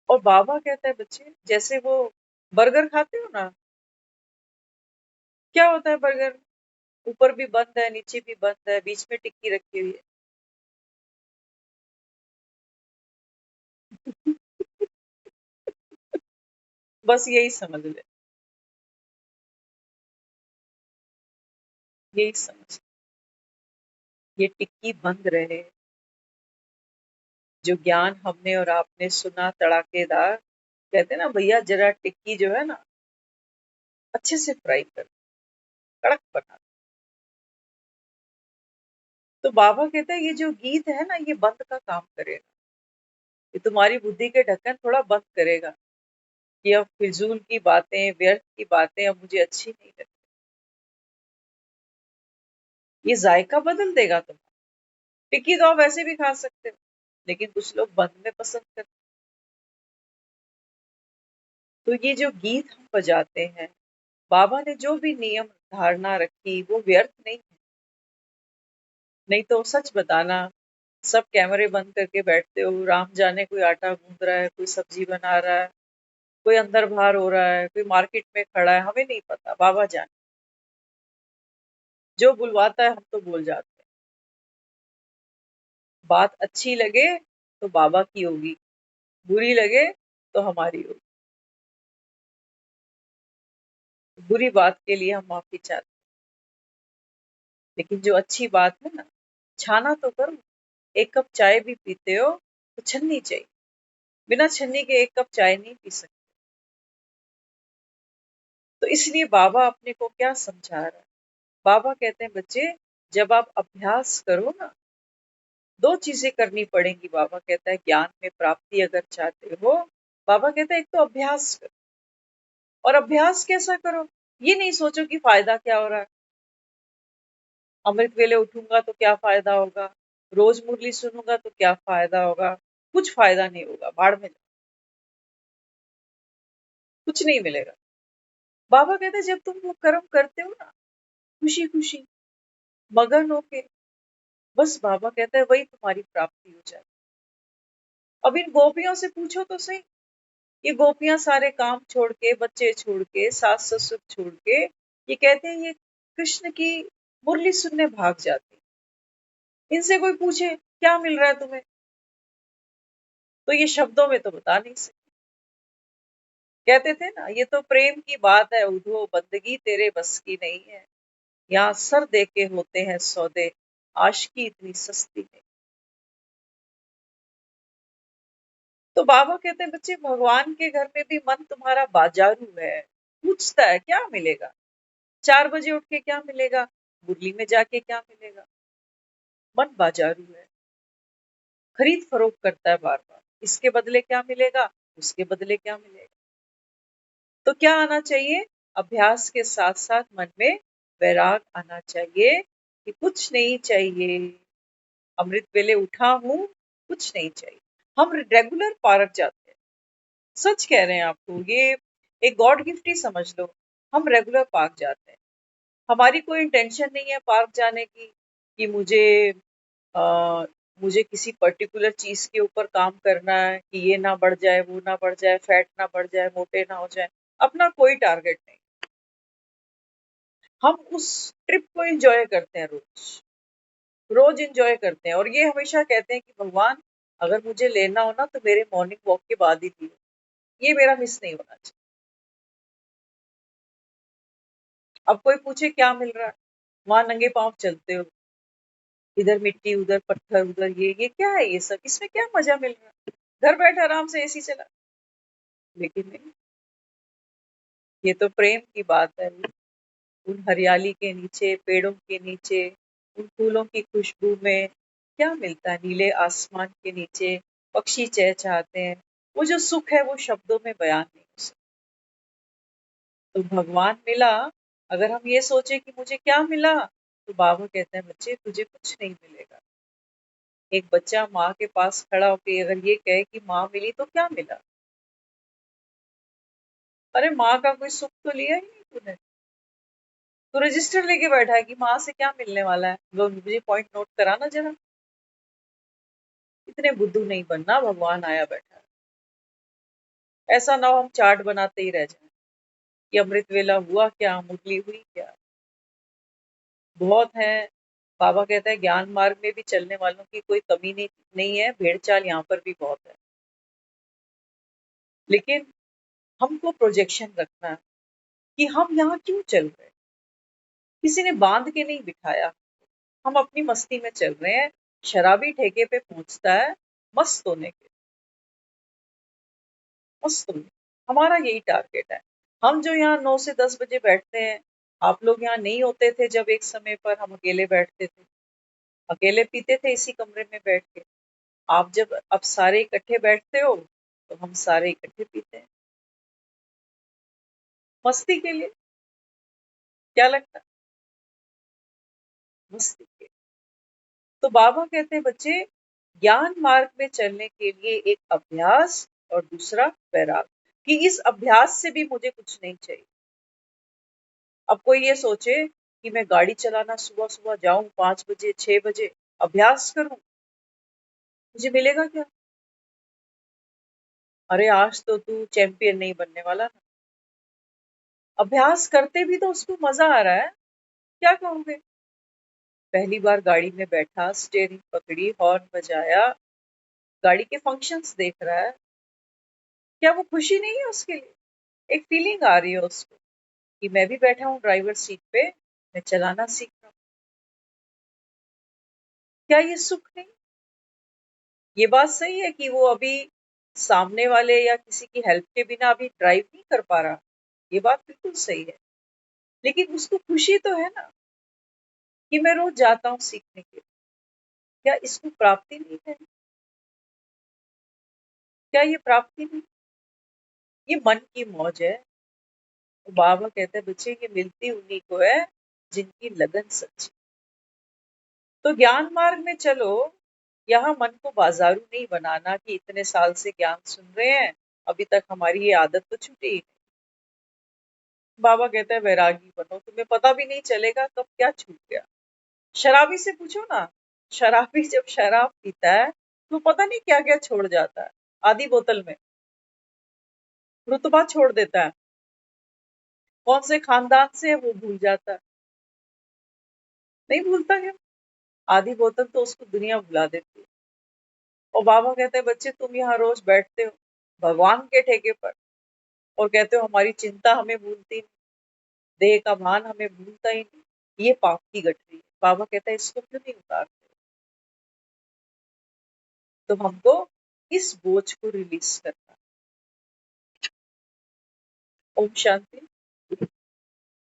और बाबा कहता है बच्चे, जैसे वो बर्गर खाते हो ना, क्या होता है बर्गर? ऊपर भी बंद है, नीचे भी बंद है, बीच में टिक्की रखी हुई है। बस यही समझ ले, यही समझ। ये टिक्की बंद रहे। जो ज्ञान हमने और आपने सुना तड़ाकेदार, कहते हैं ना भैया जरा टिक्की जो है ना अच्छे से फ्राई कर, कड़क बना। तो बाबा कहते हैं ये जो गीत है ना ये बंद का काम करेगा। ये तुम्हारी बुद्धि के ढक्कन थोड़ा बंद करेगा कि अब फिजूल की बातें, व्यर्थ की बातें अब मुझे अच्छी नहीं लगती। ये जायका बदल देगा तुम। टिक्की तो आप वैसे भी खा सकते हो, लेकिन कुछ लोग बंद में पसंद करते। तो ये जो गीत हम बजाते हैं, बाबा ने जो भी नियम धारणा रखी वो व्यर्थ नहीं है। नहीं तो सच बताना, सब कैमरे बंद करके बैठते हो, राम जाने कोई आटा गूंद रहा है, कोई सब्जी बना रहा है, कोई अंदर बाहर हो रहा है, कोई मार्केट में खड़ा है, हमें नहीं पता, बाबा जाने। जो बुलवाता है हम तो बोल जाते हैं। बात अच्छी लगे तो बाबा की होगी, बुरी लगे तो हमारी होगी। बुरी बात के लिए हम माफी चाहते हैं, लेकिन जो अच्छी बात है ना, छाना तो करो। एक कप चाय भी पीते हो तो छन्नी चाहिए, बिना छन्नी के एक कप चाय नहीं पी सकते। तो इसलिए बाबा अपने को क्या समझा रहा है? बाबा कहते हैं बच्चे, जब आप अभ्यास करो ना, दो चीजें करनी पड़ेंगी। बाबा कहता है ज्ञान में प्राप्ति अगर चाहते हो, बाबा कहता है एक तो अभ्यास करो। और अभ्यास कैसा करो? ये नहीं सोचो कि फायदा क्या हो रहा है। अमृत वेले उठूंगा तो क्या फायदा होगा, रोज मुरली सुनूंगा तो क्या फायदा होगा। कुछ फायदा नहीं होगा, बाढ़ में कुछ नहीं मिलेगा। बाबा कहते हैं जब तुम वो कर्म करते हो ना, खुशी खुशी, मगन होके, बस बाबा कहता है वही तुम्हारी प्राप्ति हो जाए। अब इन गोपियों से पूछो तो सही, ये गोपियां सारे काम छोड़ के, बच्चे छोड़ के, सास ससुर छोड़ के, ये कहते हैं ये कृष्ण की मुरली सुनने भाग जाती। इनसे कोई पूछे क्या मिल रहा है तुम्हें, तो ये शब्दों में तो बता नहीं सकते। कहते थे ना, ये तो प्रेम की बात है उधो, बंदगी तेरे बस की नहीं है। यहाँ सर दे के होते हैं सौदे, आशिकी इतनी सस्ती नहीं। तो बाबा कहते हैं बच्चे, भगवान के घर में भी मन तुम्हारा बाजारू है, पूछता है क्या मिलेगा। 4 बजे उठ के क्या मिलेगा, मुरली में जाके क्या मिलेगा। मन बाजारू है, खरीद फरोख्त करता है बार बार, इसके बदले क्या मिलेगा, उसके बदले क्या मिलेगा। तो क्या आना चाहिए? अभ्यास के साथ साथ मन में वैराग आना चाहिए कि कुछ नहीं चाहिए, अमृत वेले उठा हूं, कुछ नहीं चाहिए। हम रेगुलर पार्क जाते हैं, सच कह रहे हैं आपको, ये एक गॉड गिफ्ट ही समझ लो। हम रेगुलर पार्क जाते हैं, हमारी कोई इंटेंशन नहीं है पार्क जाने की कि अ, मुझे किसी पर्टिकुलर चीज के ऊपर काम करना है कि ये ना बढ़ जाए, वो ना बढ़ जाए, फैट ना बढ़ जाए, मोटे ना हो जाए। अपना कोई टारगेट नहीं। हम उस ट्रिप को एंजॉय करते हैं, रोज रोज एंजॉय करते हैं। और ये हमेशा कहते हैं कि भगवान, अगर मुझे लेना हो ना तो मेरे मॉर्निंग वॉक के बाद ही लियो, ये मेरा मिस नहीं होना चाहिए। अब कोई पूछे क्या मिल रहा है, वहां नंगे पांव चलते हो, इधर मिट्टी उधर पत्थर उधर, ये क्या है, ये सब इसमें क्या मजा मिल रहा है? घर बैठे आराम से एसी चला, लेकिन नहीं, ये तो प्रेम की बात है। उन हरियाली के नीचे, पेड़ों के नीचे, उन फूलों की खुशबू में क्या मिलता है? नीले आसमान के नीचे पक्षी चहचहाते हैं, वो जो सुख है वो शब्दों में बयान नहीं हो सकता। तो भगवान मिला, अगर हम ये सोचे कि मुझे क्या मिला, तो बाबा कहते हैं बच्चे तुझे कुछ नहीं मिलेगा। एक बच्चा माँ के पास खड़ा होकर अगर ये कहे कि माँ मिली तो क्या मिला? अरे माँ का कोई सुख तो लिया ही नहीं तूने। तो रजिस्टर लेके बैठा है कि माँ से क्या मिलने वाला है, वो मुझे पॉइंट नोट कराना जरा। इतने बुद्धू नहीं बनना, भगवान आया बैठा है। ऐसा ना हो हम चार्ट बनाते ही रह जाएं कि अमृत वेला हुआ क्या, मुरली हुई क्या। बहुत है। बाबा कहता है ज्ञान मार्ग में भी चलने वालों की कोई कमी नहीं है, भेड़ चाल यहाँ पर भी बहुत है। लेकिन हमको प्रोजेक्शन रखना है कि हम यहाँ क्यों चल रहे हैं। किसी ने बांध के नहीं बिठाया, हम अपनी मस्ती में चल रहे हैं। शराबी ठेके पे पहुंचता है मस्त होने के, मस्त होने, हमारा यही टारगेट है। हम जो यहाँ 9 से 10 बजे बैठते हैं, आप लोग यहाँ नहीं होते थे जब एक समय पर हम अकेले बैठते थे, अकेले पीते थे इसी कमरे में बैठ के। आप जब अब सारे इकट्ठे बैठते हो तो हम सारे इकट्ठे पीते हैं मस्ती के लिए। क्या लगता है? मस्ती के। तो बाबा कहते हैं बच्चे ज्ञान मार्ग में चलने के लिए एक अभ्यास और दूसरा वैराग, कि इस अभ्यास से भी मुझे कुछ नहीं चाहिए। अब कोई ये सोचे कि मैं गाड़ी चलाना सुबह सुबह जाऊं 5 बजे 6 बजे अभ्यास करूं, मुझे मिलेगा क्या? अरे आज तो तू चैंपियन नहीं बनने वाला ना। अभ्यास करते भी तो उसको मजा आ रहा है, क्या कहोगे? पहली बार गाड़ी में बैठा, स्टेयरिंग पकड़ी, हॉर्न बजाया, गाड़ी के फंक्शंस देख रहा है, क्या वो खुशी नहीं है उसके लिए? एक फीलिंग आ रही है उसको कि मैं भी बैठा हूँ ड्राइवर सीट पे, मैं चलाना सीख रहा हूँ। क्या ये सुख नहीं? ये बात सही है कि वो अभी सामने वाले या किसी की हेल्प के बिना अभी ड्राइव नहीं कर पा रहा, ये बात बिल्कुल सही है। लेकिन उसको खुशी तो है ना कि मैं रोज जाता हूँ सीखने के लिए। क्या इसको प्राप्ति नहीं है? क्या ये प्राप्ति नहीं? ये मन की मौज है। तो बाबा कहते हैं बच्चे ये मिलती उन्हीं को है जिनकी लगन सच्ची। तो ज्ञान मार्ग में चलो, यहाँ मन को बाजारू नहीं बनाना कि इतने साल से ज्ञान सुन रहे हैं, अभी तक हमारी ये आदत तो छूटी ही नहीं। बाबा कहते हैं वैरागी बनो, तुम्हें पता भी नहीं चलेगा कब क्या छूट गया। शराबी से पूछो ना, शराबी जब शराब पीता है तो पता नहीं क्या क्या छोड़ जाता है, आधी बोतल में रुतबा छोड़ देता है, कौन से खानदान से है वो भूल जाता है। नहीं भूलता क्या? आधी बोतल तो उसको दुनिया भुला देती है। और बाबा कहते हैं बच्चे तुम यहाँ रोज बैठते हो भगवान के ठेके पर और कहते हो हमारी चिंता हमें भूलती नहीं, देह का भान हमें भूलता ही नहीं, ये पाप की गठरी है। बाबा कहता है इसको क्यों नहीं उतारते? तो हमको इस बोझ को रिलीज करना। ओम शांति।